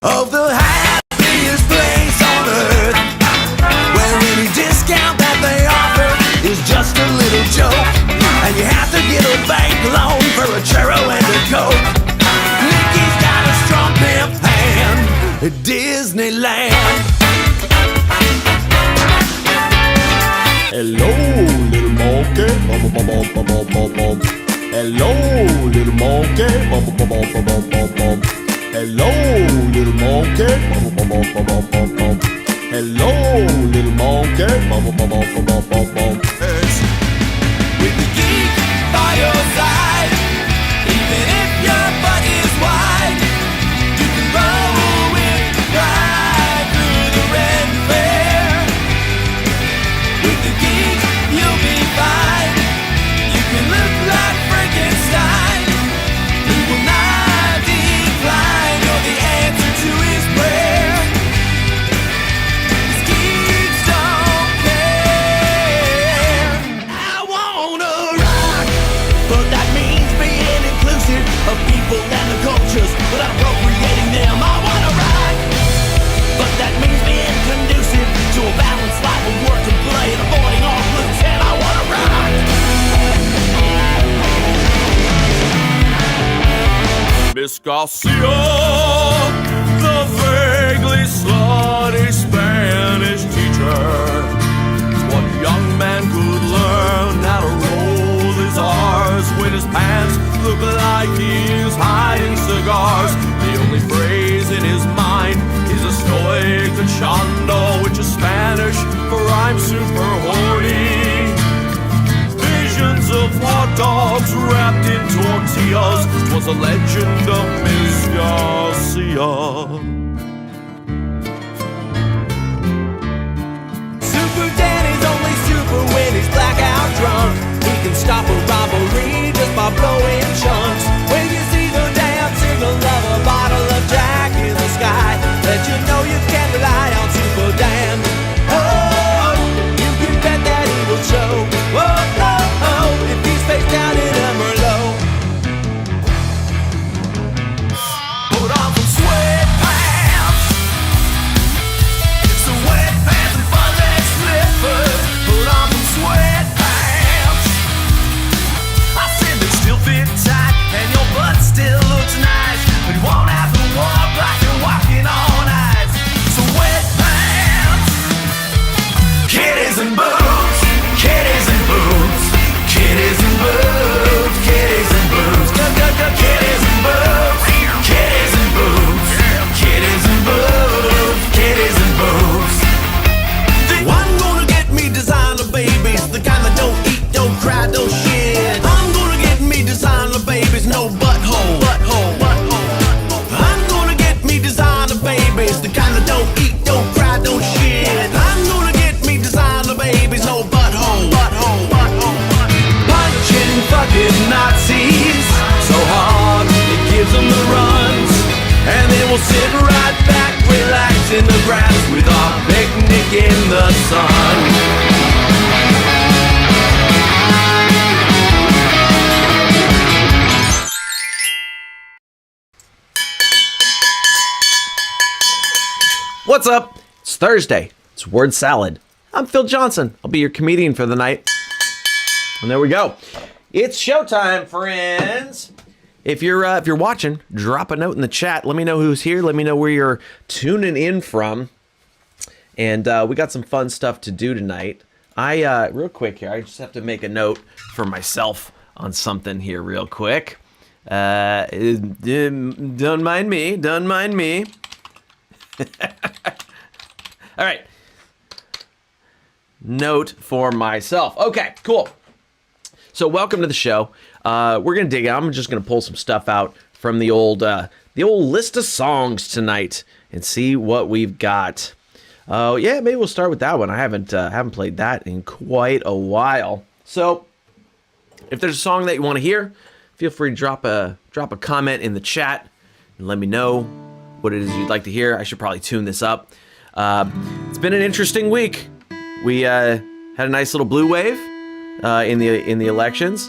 of the happiest place on earth, where any discount that they offer is just a little joke, and you have to get a bank loan for a churro and a coke. Mickey's got a strong pimp hand at Disneyland. Hello, little monkey. Hello, little monkey. Hello, little monkey. Hello, little monkey. With the geek by your side, even if your butt is wide, you can roll with the ride through the red fair. With the geek, you'll be fine. You can look like Frankenstein. He will not decline. You're the answer to his prayer. These geeks don't care. I wanna rock, but that means being inclusive of people and the cultures without appropriating them. I wanna rock, but that means being conducive to a balanced life of work and play and avoiding all blues. And I wanna rock. Miss Garcia, the vaguely slutty Spanish teacher. What young man could learn how to roll his R's when his pants look like he's hiding cigars? The only phrase in his mind is estoy cachando, which is Spanish for I'm super horny. Visions of hot dogs wrapped in tortillas was a legend of Miss Garcia. Super Danny's only super when he's blackout drunk. He can stop a robbery just by blowing chunks. When you see the damn signal of a bottle of Jack in the sky, let you know you can rely on Super Dan. Oh, you can bet that he will show. Oh, oh, oh, if he's face down in a Merlot. Put on some sweatpants, some sweatpants and fuzzy slippers. Put on some sweatpants. I said they still fit tight and your butt still looks nice, but you won't have to walk like you're walking on ice. Sweatpants, kitties and boots, kitties and boots, kitties and boots, kitties and boots, kitties and boots, kitties and boots, kitties and boots, kitties and boots. I'm gonna get me designer babies, the kind that don't eat, don't cry, don't shit. I'm gonna get me designer babies, no butthole, butthole, butthole. I'm gonna get me designer babies, the kind that don't eat, don't cry, don't shit. I'm gonna get me designer babies, no butthole, butthole, butthole. Punching fucking Nazis so hard it gives them the runs, and then we'll sit right back, relax in the grass with our picnic in the sun. What's up? It's Thursday. It's Word Salad. I'm Phil Johnson. I'll be your comedian for the night. And there we go. It's showtime, friends. If you're watching, drop a note in the chat. Let me know who's here. Let me know where you're tuning in from. And we got some fun stuff to do tonight. Real quick here, I just have to make a note for myself on something here real quick. Don't mind me. Don't mind me. All right. Note for myself. Okay, cool. So welcome to the show. We're gonna dig out. I'm just gonna pull some stuff out from the old list of songs tonight and see what we've got. Oh yeah, maybe we'll start with that one. I haven't played that in quite a while. So if there's a song that you want to hear, feel free to drop a comment in the chat and let me know what it is you'd like to hear. I should probably tune this up. It's been an interesting week. We had a nice little blue wave in the elections,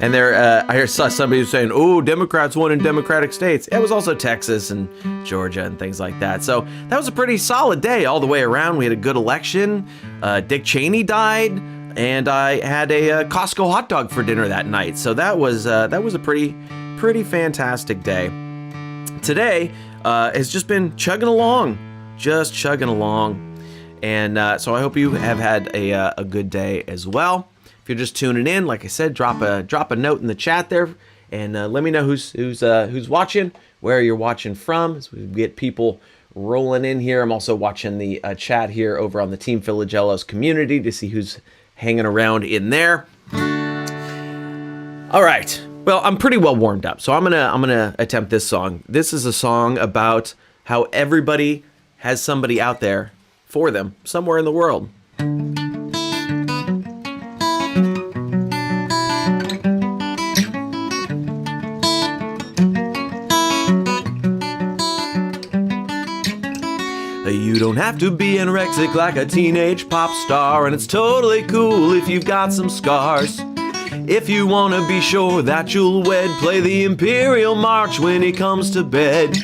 And there, I saw somebody was saying, "Oh, Democrats won in Democratic states." It was also Texas and Georgia and things like that. So that was a pretty solid day all the way around. We had a good election. Dick Cheney died, and I had a Costco hot dog for dinner that night. So that was a pretty fantastic day. Today has just been chugging along, and so I hope you have had a good day as well. If you're just tuning in, like I said, drop a note in the chat there, and let me know who's watching, where you're watching from, as we get people rolling in here. I'm also watching the chat here over on the Team Philogelos community to see who's hanging around in there. All right. Well, I'm pretty well warmed up, so I'm gonna attempt this song. This is a song about how everybody has somebody out there for them somewhere in the world. You don't have to be anorexic like a teenage pop star, and it's totally cool if you've got some scars. If you want to be sure that you'll wed, play the Imperial March when he comes to bed.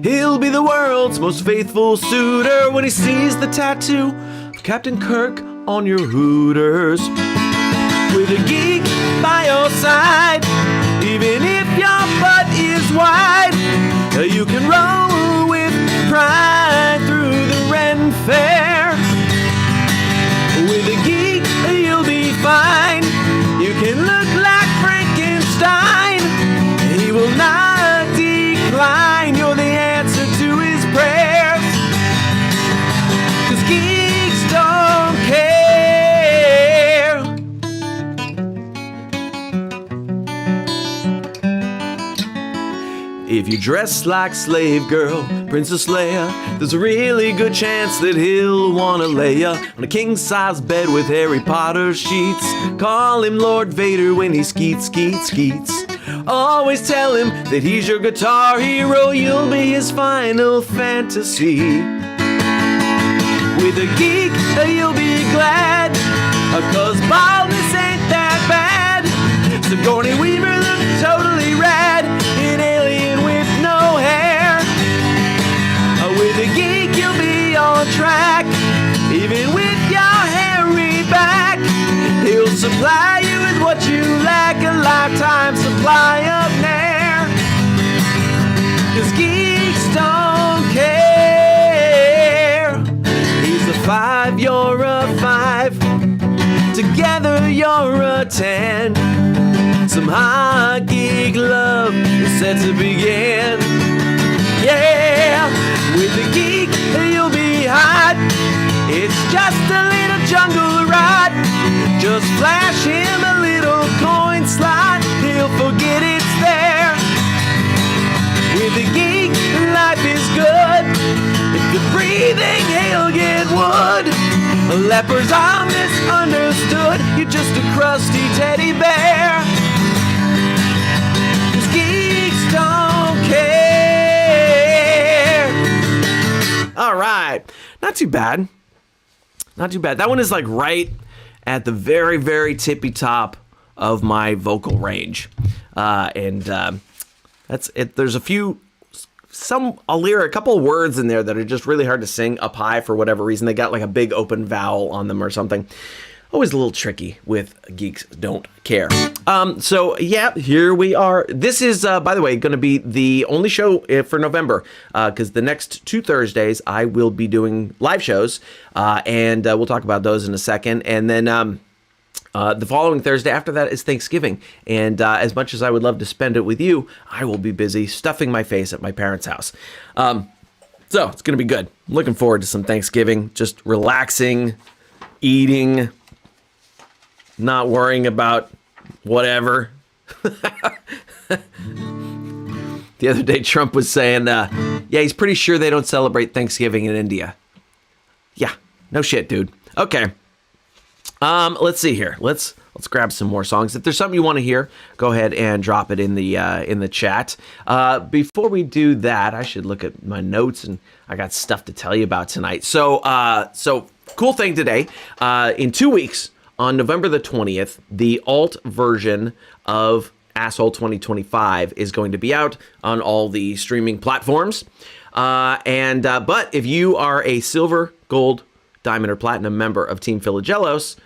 He'll be the world's most faithful suitor when he sees the tattoo of Captain Kirk on your hooters. With a geek by your side, even if your butt is wide, you can roll with pride through the Ren Fair. With a geek, you'll be fine. You can look like Frankenstein. He will not decline. You're the answer to his prayers. 'Cause geeks don't care. If you dress like slave girl, Princess Leia, there's a really good chance that he'll wanna lay ya on a king-size bed with Harry Potter sheets. Call him Lord Vader when he skeets. Always tell him that he's your guitar hero, you'll be his final fantasy. With a geek, you'll be glad, 'cause baldness ain't that bad. Sigourney Weaver looks totally rad in Alien with no hair. With a geek, you'll be on track, even with your hairy back. He'll supply you with what you lack, a lifetime supply of Nair. 'Cause geeks don't care. He's a 5, you're a 5. Together you're a 10. Some hot geek love is set to begin. Yeah, with a geek you'll be hot. It's just a little jungle rot. Just flash him a little coin slot, he'll forget it's there. With a geek, life is good. If you're breathing, he'll get wood. Lepers are misunderstood. You're just a crusty teddy bear. 'Cause geeks don't care. All right, not too bad. Not too bad. That one is like right at the very, very tippy top of my vocal range. That's it. There's a couple of words in there that are just really hard to sing up high for whatever reason. They got like a big open vowel on them or something. Always a little tricky with Geeks Don't Care. So yeah, here we are. This is, by the way, going to be the only show for November, because the next 2 Thursdays I will be doing live shows, and we'll talk about those in a second. And then the following Thursday after that is Thanksgiving. And as much as I would love to spend it with you, I will be busy stuffing my face at my parents' house. So it's going to be good. I'm looking forward to some Thanksgiving, just relaxing, eating, not worrying about whatever. The other day, Trump was saying, yeah, he's pretty sure they don't celebrate Thanksgiving in India. Yeah, no shit, dude. Okay. Let's see here. Let's grab some more songs. If there's something you want to hear, go ahead and drop it in the chat. Before we do that, I should look at my notes, and I got stuff to tell you about tonight. So cool thing today. In 2 weeks, on November the 20th, the alt version of Asshole 2025 is going to be out on all the streaming platforms. But if you are a silver, gold, diamond, or platinum member of Team Philogelos,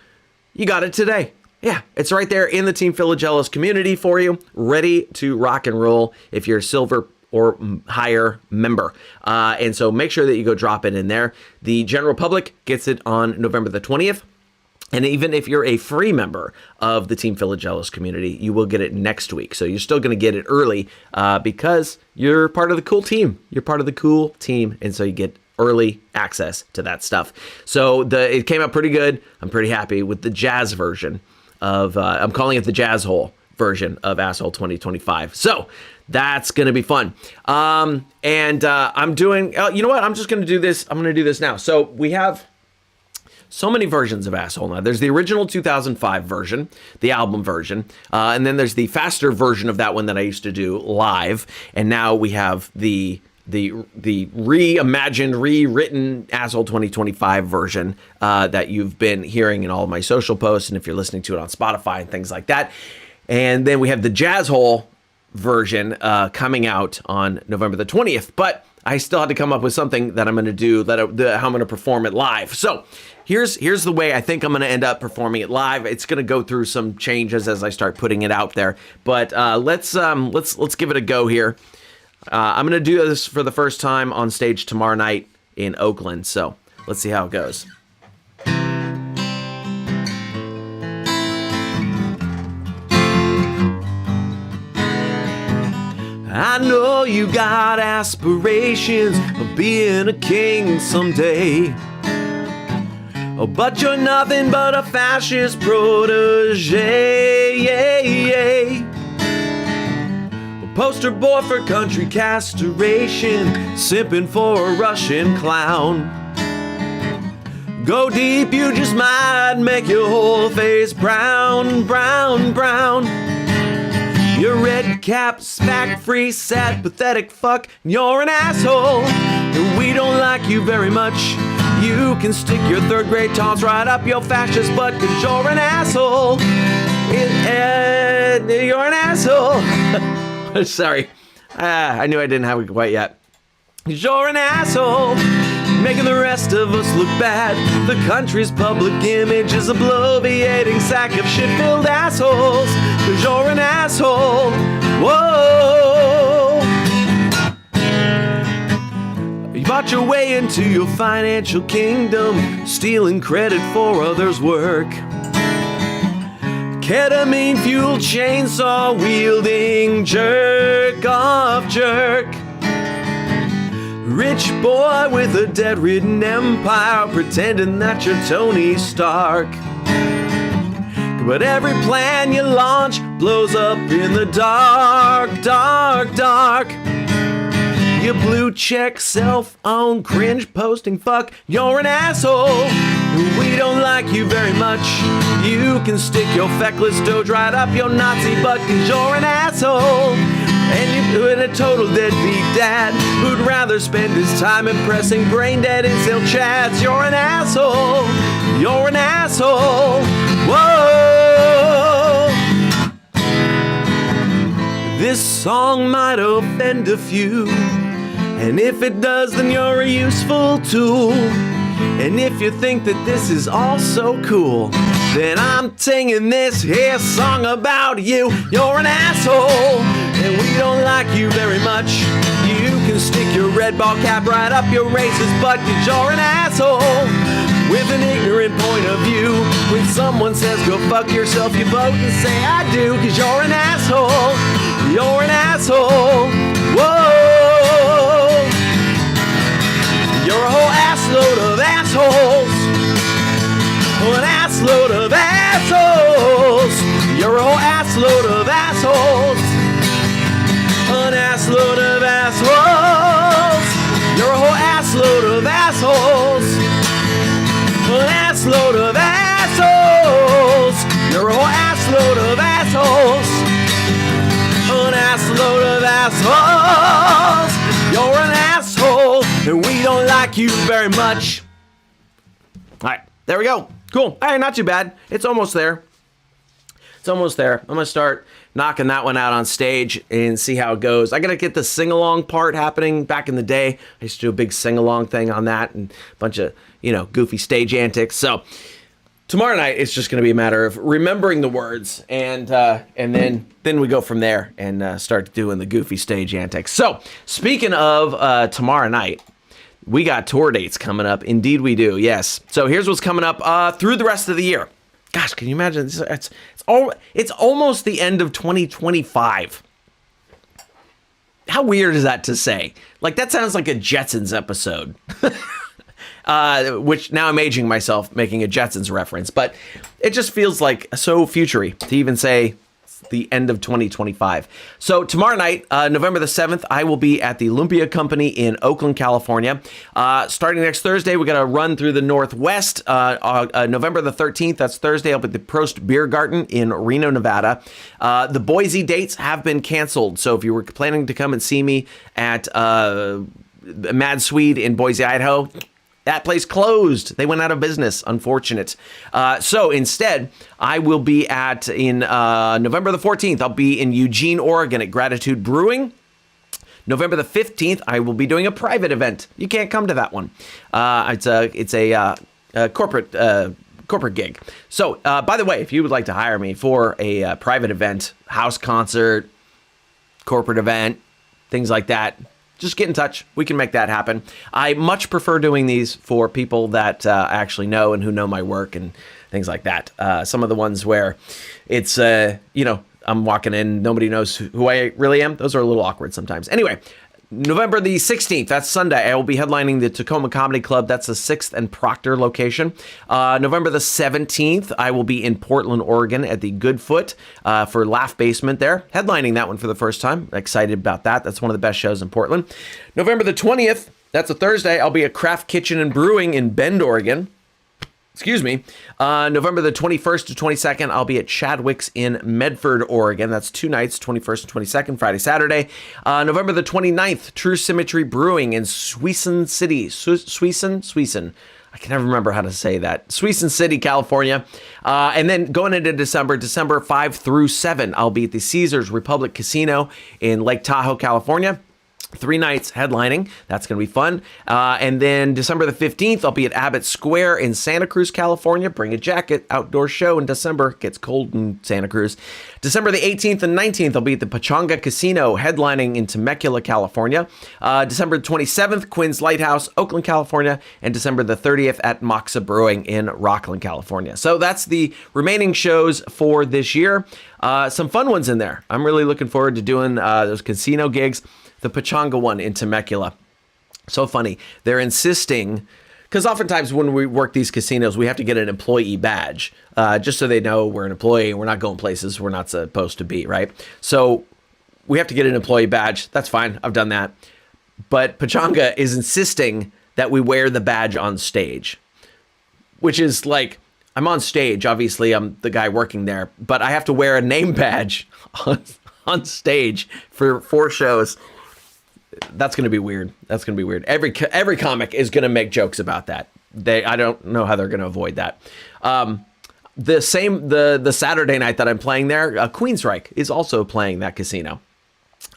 you got it today. Yeah, it's right there in the Team Philogelos community for you, ready to rock and roll if you're a silver or higher member. And so make sure that you go drop it in there. The general public gets it on November the 20th. And even if you're a free member of the Team Philogelos community, you will get it next week. So you're still going to get it early because you're part of the cool team. You're part of the cool team. And so you get early access to that stuff. So it came out pretty good. I'm pretty happy with the jazz version of, I'm calling it the jazz hole version of Asshole 2025. So that's going to be fun. I'm doing, you know what? I'm just going to do this. I'm going to do this now. So we have so many versions of Asshole now. There's the original 2005 version, the album version, and then there's the faster version of that one that I used to do live, and now we have the reimagined, rewritten Asshole 2025 version that you've been hearing in all of my social posts, and if you're listening to it on Spotify and things like that. And then we have the Jazz Hole version coming out on November the 20th, but I still had to come up with something that I'm going to do, how I'm going to perform it live. So here's the way I think I'm going to end up performing it live. It's going to go through some changes as I start putting it out there, but let's give it a go here. I'm going to do this for the first time on stage tomorrow night in Oakland, so let's see how it goes. I know you got aspirations of being a king someday, but you're nothing but a fascist protege. A poster boy for country castration, simping for a Russian clown. Go deep, you just might make your whole face brown, brown, brown. You're red cap, fact-free, sad, pathetic fuck. You're an asshole, and we don't like you very much. You can stick your third grade taunts right up your fascist butt, 'cause you're an asshole. You're an asshole. Sorry, I knew I didn't have it quite yet. 'Cause you're an asshole, making the rest of us look bad. The country's public image is a bloviating sack of shit-filled assholes. 'Cause you're an asshole. Whoa. You bought your way into your financial kingdom, stealing credit for others' work. Ketamine-fueled, chainsaw-wielding, jerk-off jerk. Rich boy with a debt-ridden empire, pretending that you're Tony Stark. But every plan you launch blows up in the dark, dark, dark. You blue check, self-owned, cringe posting fuck. You're an asshole. We don't like you very much. You can stick your feckless doge right up your Nazi butt, 'cause you're an asshole. And you're a total deadbeat dad who'd rather spend his time impressing brain-dead incel chads. You're an asshole. You're an asshole. Whoa. This song might offend a few, and if it does, then you're a useful tool. And if you think that this is all so cool, then I'm singing this here song about you. You're an asshole, and we don't like you very much. You can stick your red ball cap right up your racist butt, 'cause you're an asshole with an ignorant point of view. When someone says go fuck yourself, you vote and say I do, 'cause you're an asshole. You're an asshole. Whoa. You're a whole assload of assholes. An assload of assholes. You're a whole assload of assholes. An assload of assholes. You're a whole assload of assholes. An assload of assholes. You're a whole assload of assholes. An assload of assholes. You're an asshole, and we don't like you very much. All right, there we go. Cool. Hey, not too bad. It's almost there. It's almost there. I'm going to start knocking that one out on stage and see how it goes. I got to get the sing-along part happening. Back in the day, I used to do a big sing-along thing on that and a bunch of, goofy stage antics. So tomorrow night, it's just going to be a matter of remembering the words and then we go from there and start doing the goofy stage antics. So speaking of tomorrow night, we got tour dates coming up. Indeed we do, yes. So here's what's coming up through the rest of the year. Gosh, can you imagine? It's almost the end of 2025. How weird is that to say? Like, that sounds like a Jetsons episode. Which now I'm aging myself making a Jetsons reference, but it just feels like so futury to even say the end of 2025. So tomorrow night, November the 7th, I will be at the Lumpia Company in Oakland, California. Starting next Thursday, we got to run through the Northwest. November the 13th, that's Thursday, I'll be at the Prost Beer Garden in Reno, Nevada. The Boise dates have been canceled. So if you were planning to come and see me at Mad Swede in Boise, Idaho, that place closed. They went out of business. Unfortunate. So instead, I will be in November the 14th. I'll be in Eugene, Oregon at Gratitude Brewing. November the 15th, I will be doing a private event. You can't come to that one. It's a corporate gig. So, by the way, if you would like to hire me for a private event, house concert, corporate event, things like that, just get in touch. We can make that happen. I much prefer doing these for people that actually know and who know my work and things like that. Some of the ones where it's, I'm walking in, nobody knows who I really am. Those are a little awkward sometimes. Anyway, November the 16th, that's Sunday, I will be headlining the Tacoma Comedy Club. That's the 6th and Proctor location. November the 17th, I will be in Portland, Oregon at the Goodfoot for Laugh Basement there. Headlining that one for the first time. Excited about that. That's one of the best shows in Portland. November the 20th, that's a Thursday, I'll be at Craft Kitchen and Brewing in Bend, Oregon. Excuse me. November the 21st to 22nd, I'll be at Chadwick's in Medford, Oregon. That's 2 nights, 21st and 22nd, Friday, Saturday. November the 29th, True Symmetry Brewing in Suisun City. Suisun. I can never remember how to say that. Suisun City, California. And then going into December 5 through 7, I'll be at the Caesars Republic Casino in Lake Tahoe, California. 3 nights headlining. That's going to be fun. And then December the 15th, I'll be at Abbott Square in Santa Cruz, California. Bring a jacket. Outdoor show in December. It gets cold in Santa Cruz. December the 18th and 19th, I'll be at the Pachanga Casino headlining in Temecula, California. December 27th, Quinn's Lighthouse, Oakland, California. And December the 30th at Moxa Brewing in Rockland, California. So that's the remaining shows for this year. Some fun ones in there. I'm really looking forward to doing those casino gigs. The Pachanga one in Temecula. So funny. They're insisting, because oftentimes when we work these casinos, we have to get an employee badge, just so they know we're an employee and we're not going places we're not supposed to be, right? So we have to get an employee badge. That's fine. I've done that. But Pachanga is insisting that we wear the badge on stage, which is like, I'm on stage. Obviously, I'm the guy working there, but I have to wear a name badge on stage for 4 shows. That's going to be weird. That's going to be weird. Every comic is going to make jokes about that. I don't know how they're going to avoid that. The Saturday night that I'm playing there, Queensryche is also playing that casino,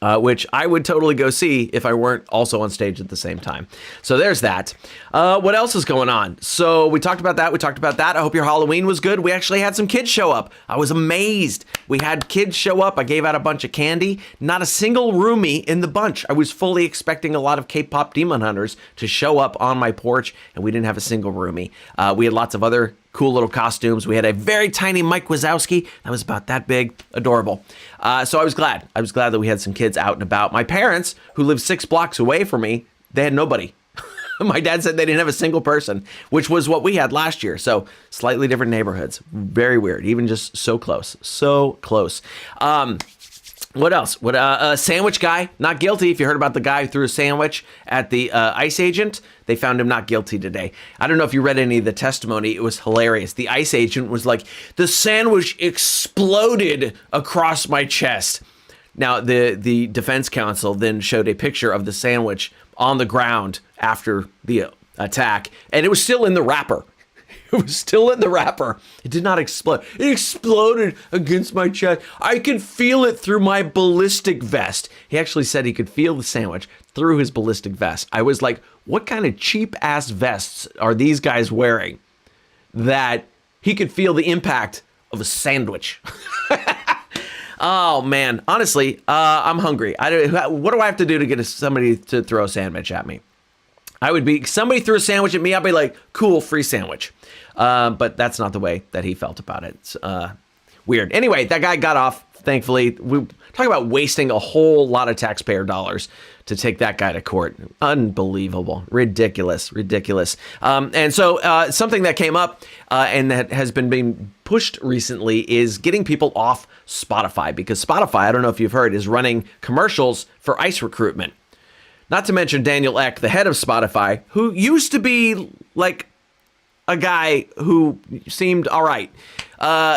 which I would totally go see if I weren't also on stage at the same time. So there's that. What else is going on? So we talked about that. I hope your Halloween was good. We actually had some kids show up. I was amazed. We had kids show up. I gave out a bunch of candy. Not a single roomie in the bunch. I was fully expecting a lot of K-pop demon hunters to show up on my porch, and we didn't have a single roomie. We had lots of other cool little costumes. We had a very tiny Mike Wazowski that was about that big, adorable. So I was glad. I was glad that we had some kids out and about. My parents, who live 6 blocks away from me, they had nobody. My dad said they didn't have a single person, which was what we had last year. So slightly different neighborhoods. Very weird. Even just so close. So close. What else? Sandwich guy, not guilty. If you heard about the guy who threw a sandwich at the ICE agent, they found him not guilty today. I don't know if you read any of the testimony. It was hilarious. The ICE agent was like, the sandwich exploded across my chest. Now, the defense counsel then showed a picture of the sandwich on the ground after the attack, and it was still in the wrapper. It was still in the wrapper. It did not explode. It exploded against my chest. I could feel it through my ballistic vest. He actually said he could feel the sandwich through his ballistic vest. I was like, what kind of cheap ass vests are these guys wearing that he could feel the impact of a sandwich? Oh man, honestly, I'm hungry. What do I have to do to get somebody to throw a sandwich at me? Somebody threw a sandwich at me, I'd be like, cool, free sandwich. But that's not the way that he felt about it. It's weird. Anyway, that guy got off, thankfully. We talk about wasting a whole lot of taxpayer dollars to take that guy to court. Unbelievable. Ridiculous. And so something that came up and that has been being pushed recently is getting people off Spotify, because Spotify, I don't know if you've heard, is running commercials for ICE recruitment. Not to mention Daniel Ek, the head of Spotify, who used to be like a guy who seemed all right.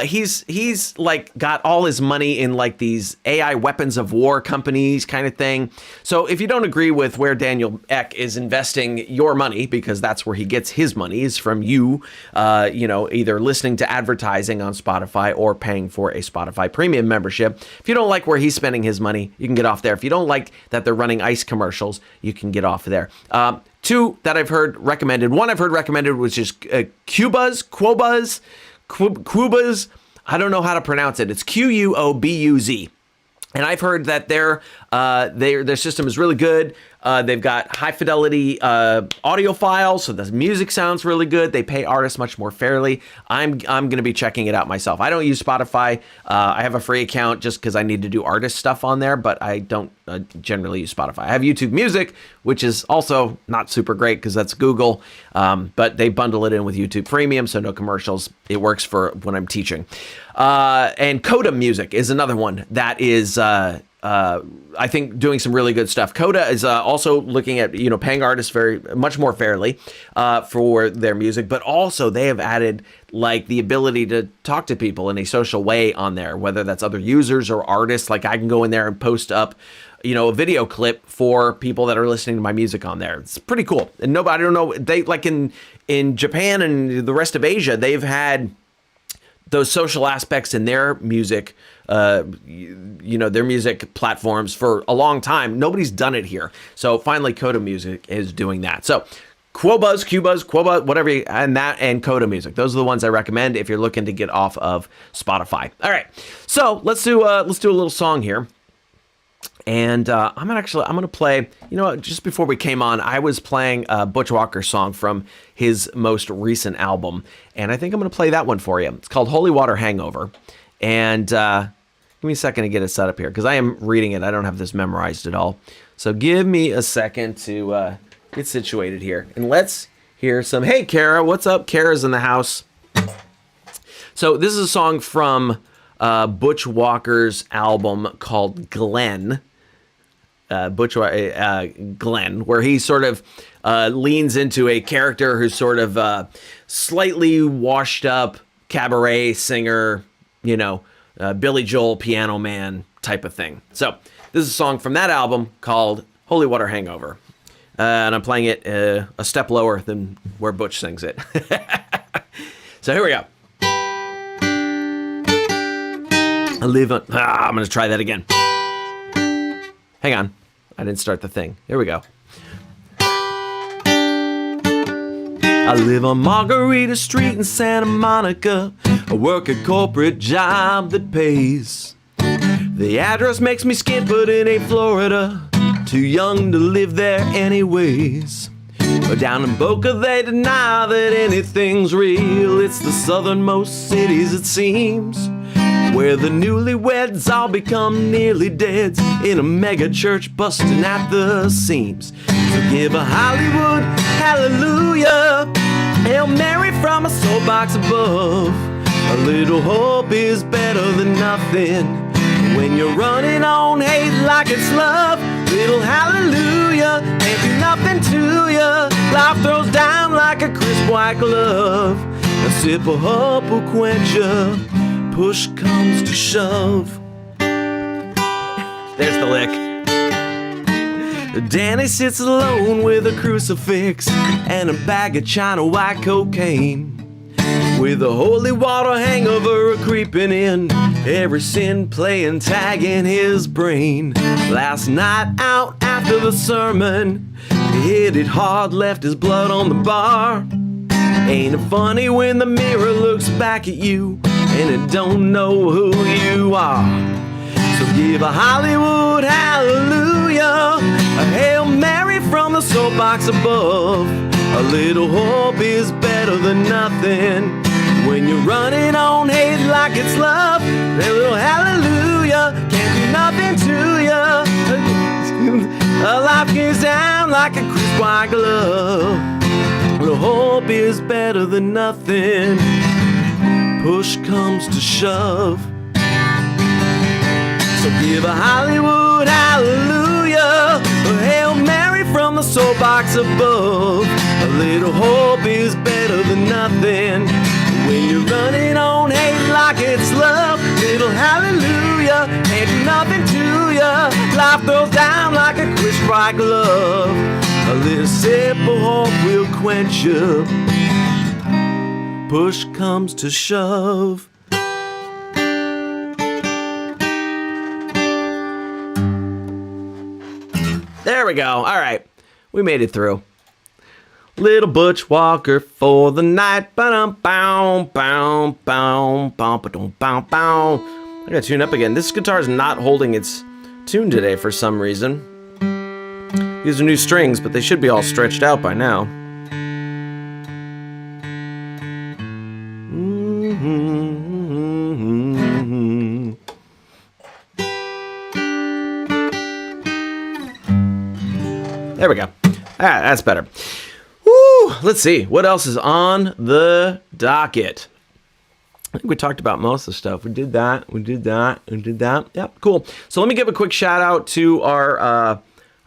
He's like got all his money in like these AI weapons of war companies kind of thing. So if you don't agree with where Daniel Ek is investing your money, because that's where he gets his money, is from you, either listening to advertising on Spotify or paying for a Spotify premium membership. If you don't like where he's spending his money, you can get off there. If you don't like that they're running ICE commercials, you can get off there. Two that I've heard recommended. One I've heard recommended was just Quobuz. I don't know how to pronounce it. It's Quobuz. And I've heard that their system is really good. They've got high fidelity audio files, so the music sounds really good. They pay artists much more fairly. I'm going to be checking it out myself. I don't use Spotify. I have a free account just because I need to do artist stuff on there, but I don't generally use Spotify. I have YouTube Music, which is also not super great because that's Google, but they bundle it in with YouTube Premium, so no commercials. It works for when I'm teaching. And Coda Music is another one that is, I think, doing some really good stuff. Coda is also looking at, paying artists very much more fairly for their music, but also they have added like the ability to talk to people in a social way on there, whether that's other users or artists. Like I can go in there and post up, a video clip for people that are listening to my music on there. It's pretty cool. And I don't know, they like in Japan and the rest of Asia, they've had those social aspects in their music, their music platforms for a long time. Nobody's done it here. So finally, Coda Music is doing that. So Quobuz, whatever, and Coda Music. Those are the ones I recommend if you're looking to get off of Spotify. All right, so let's do a little song here. And I'm going to play, just before we came on, I was playing a Butch Walker song from his most recent album. And I think I'm going to play that one for you. It's called Holy Water Hangover. And give me a second to get it set up here, because I am reading it. I don't have this memorized at all. So give me a second to get situated here. And let's hear some, hey, Kara, what's up? Kara's in the house. So this is a song from Butch Walker's album called Glenn. Glenn, where he sort of leans into a character who's sort of slightly washed up cabaret singer, Billy Joel piano man type of thing. So this is a song from that album called Holy Water Hangover. And I'm playing it a step lower than where Butch sings it. So here we go. I'm going to try that again. Hang on. I didn't start the thing. Here we go. I live on Margarita Street in Santa Monica. I work a corporate job that pays. The address makes me skip, but it ain't Florida. Too young to live there anyways. But down in Boca they deny that anything's real. It's the southernmost cities, it seems, where the newlyweds all become nearly deads in a mega church busting at the seams. So give a Hollywood hallelujah, Hail Mary from a soapbox above. A little hope is better than nothing when you're running on hate like it's love. Little hallelujah ain't do nothing to ya. Life throws down like a crisp white glove. A sip of hope will quench ya. Push comes to shove. There's the lick. Danny sits alone with a crucifix and a bag of China white cocaine. with the holy water hangover creeping in. Every sin playing tag in his brain. Last night out after the sermon, he hit it hard, left his blood on the bar. Ain't it funny when the mirror looks back at you and it don't know who you are? So give a Hollywood hallelujah, a Hail Mary from the soapbox above. A little hope is better than nothing when you're running on hate like it's love. A little hallelujah can't do nothing to you. A life gets down like a crisp white glove. A little hope is better than nothing. Push comes to shove. So give a Hollywood hallelujah, a Hail Mary from the soapbox above. A little hope is better than nothing when you're running on hate like it's love. Little hallelujah ain't nothing to ya. Life throws down like a crisp white glove. A little sip of hope will quench you. Push comes to shove. There we go. All right. We made it through. Little Butch Walker for the night. Ba-dum-bow, bow, bow, bow, ba-dum, bow, bow. I gotta tune up again. This guitar is not holding its tune today for some reason. These are new strings, but they should be all stretched out by now. There we go. That's better. Woo! Let's see. What else is on the docket? I think we talked about most of the stuff. We did that. Yep, cool. So let me give a quick shout out to our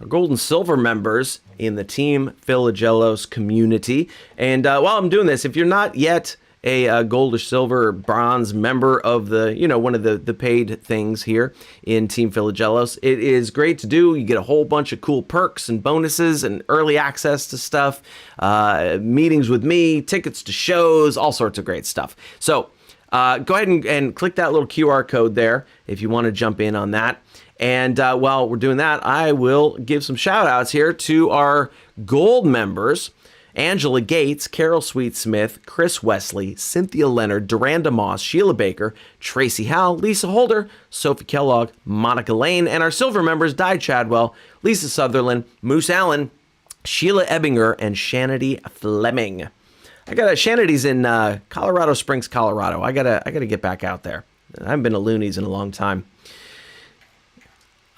gold and silver members in the Team Philogelos community. And while I'm doing this, if you're not yet a gold or silver or bronze member of the, one of the paid things here in Team Philogelos, it is great to do. You get a whole bunch of cool perks and bonuses and early access to stuff, meetings with me, tickets to shows, all sorts of great stuff. So go ahead and click that little QR code there if you want to jump in on that. And while we're doing that, I will give some shout outs here to our gold members: Angela Gates, Carol Sweet Smith, Chris Wesley, Cynthia Leonard, Duranda Moss, Sheila Baker, Tracy Howell, Lisa Holder, Sophie Kellogg, Monica Lane, and our silver members: Di Chadwell, Lisa Sutherland, Moose Allen, Sheila Ebbinger, and Shanity Fleming. Shanity's in Colorado Springs, Colorado. I gotta get back out there. I haven't been to Looney's in a long time.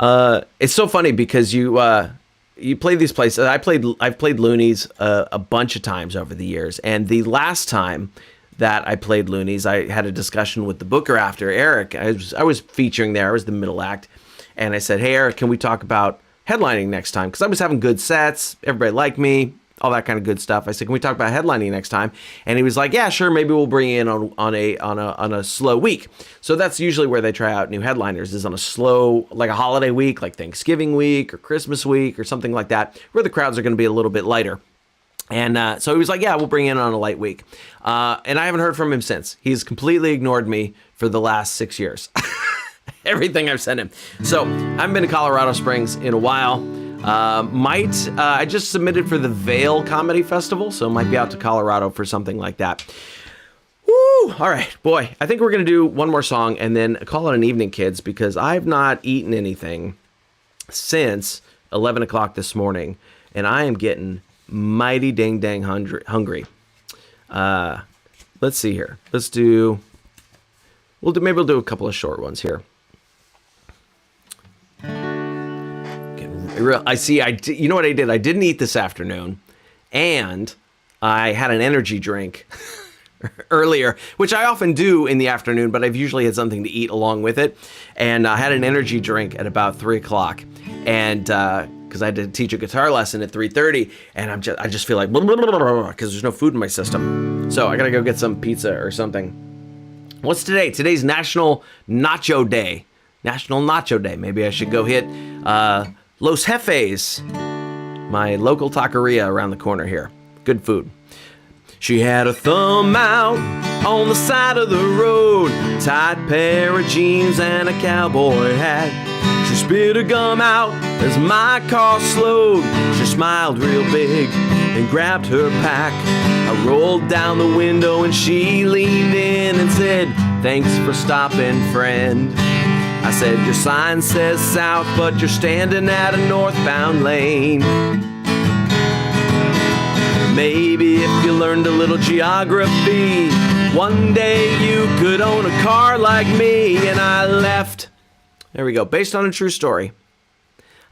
It's so funny because you play these places. I've played Looney's a bunch of times over the years, and the last time that I played Looney's, I had a discussion with the booker after, Eric. I was featuring there. I was the middle act, and I said, "Hey, Eric, can we talk about headlining next time?" Because I was having good sets, everybody liked me, all that kind of good stuff. I said, "Can we talk about headlining next time?" And he was like, "Yeah, sure. Maybe we'll bring you in on a slow week." So that's usually where they try out new headliners, is on a slow, like a holiday week, like Thanksgiving week or Christmas week or something like that, where the crowds are going to be a little bit lighter. And so he was like, "Yeah, we'll bring you in on a light week." And I haven't heard from him since. He's completely ignored me for the last 6 years. Everything I've sent him. So I haven't been to Colorado Springs in a while. I just submitted for the Vail Comedy Festival, so might be out to Colorado for something like that. Woo! All right, boy, I think we're going to do one more song and then call it an evening, kids, because I've not eaten anything since 11 o'clock this morning, and I am getting mighty dang hungry. Let's see here. Maybe we'll do a couple of short ones here. You know what I did? I didn't eat this afternoon, and I had an energy drink earlier, which I often do in the afternoon, but I've usually had something to eat along with it. And I had an energy drink at about 3 o'clock, and because I had to teach a guitar lesson at 3:30, and I just feel like because there's no food in my system. So I gotta go get some pizza or something. What's today? Today's National Nacho Day. National Nacho Day. Maybe I should go hit Los Jefes, my local taqueria around the corner here. Good food. She had a thumb out on the side of the road, tight pair of jeans and a cowboy hat. She spit her gum out as my car slowed. She smiled real big and grabbed her pack. I rolled down the window and she leaned in and said, "Thanks for stopping, friend." I said, "Your sign says south, but you're standing at a northbound lane. Maybe if you learned a little geography, one day you could own a car like me." And I left. There we go. Based on a true story.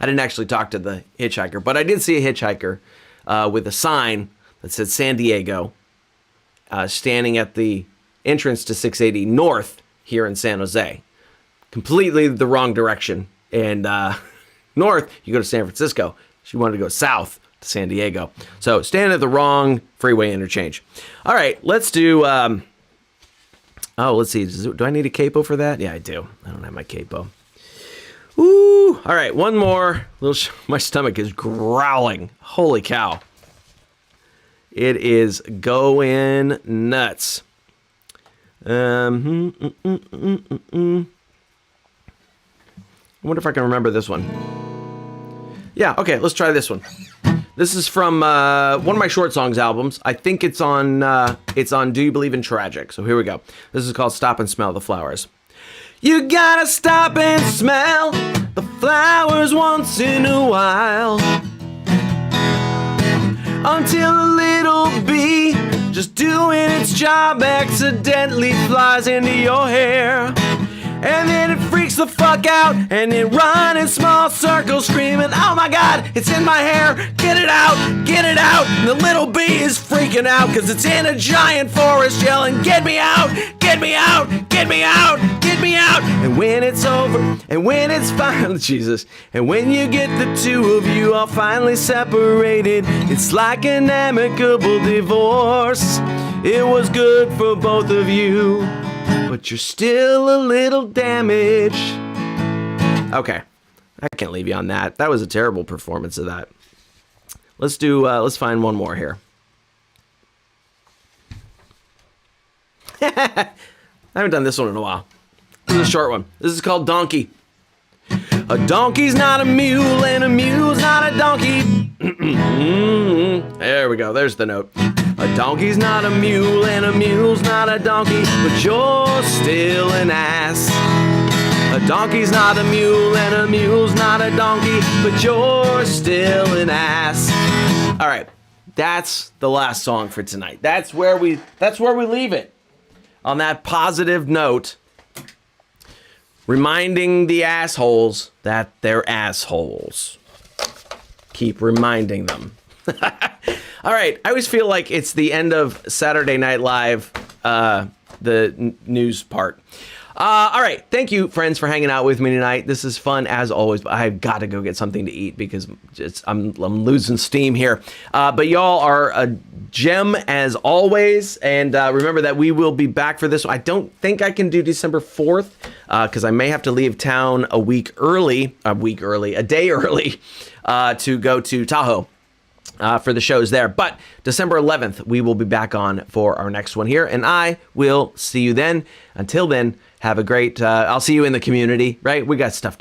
I didn't actually talk to the hitchhiker, but I did see a hitchhiker with a sign that said San Diego, standing at the entrance to 680 North here in San Jose. Completely the wrong direction. And north, you go to San Francisco. She wanted to go south to San Diego. So standing at the wrong freeway interchange. All right, let's do... let's see. Do I need a capo for that? Yeah, I do. I don't have my capo. Ooh. All right, one more. My stomach is growling. Holy cow. It is going nuts. I wonder if I can remember this one. Yeah, okay, let's try this one. This is from one of my short songs albums. I think it's on Do You Believe in Tragic? So here we go. This is called Stop and Smell the Flowers. You gotta stop and smell the flowers once in a while, until a little bee just doing its job accidentally flies into your hair. And then it freaks the fuck out, and it runs in small circles screaming, "Oh my God, it's in my hair, get it out, get it out." And the little bee is freaking out because it's in a giant forest yelling, "Get me out, get me out, get me out, get me out." And when it's over, and when it's finally, Jesus, and when you get the two of you all finally separated, it's like an amicable divorce. It was good for both of you, but you're still a little damaged. Okay, I can't leave you on that. That was a terrible performance of that. Let's find one more here. I haven't done this one in a while. This is a short one. This is called Donkey. A donkey's not a mule, and a mule's not a donkey. There we go. There's the note. A donkey's not a mule, and a mule's not a donkey, but you're still an ass. A donkey's not a mule, and a mule's not a donkey, but you're still an ass. All right, that's the last song for tonight. That's where we leave it. On that positive note, reminding the assholes that they're assholes. Keep reminding them. All right, I always feel like it's the end of Saturday Night Live, the news part. All right, thank you, friends, for hanging out with me tonight. This is fun, as always, but I've got to go get something to eat because I'm losing steam here. But y'all are a gem, as always, and remember that we will be back for this one. I don't think I can do December 4th because I may have to leave town a day early, to go to Tahoe. For the shows there. But December 11th, we will be back on for our next one here, and I will see you then. Until then, have a great, I'll see you in the community, right? We got stuff to do.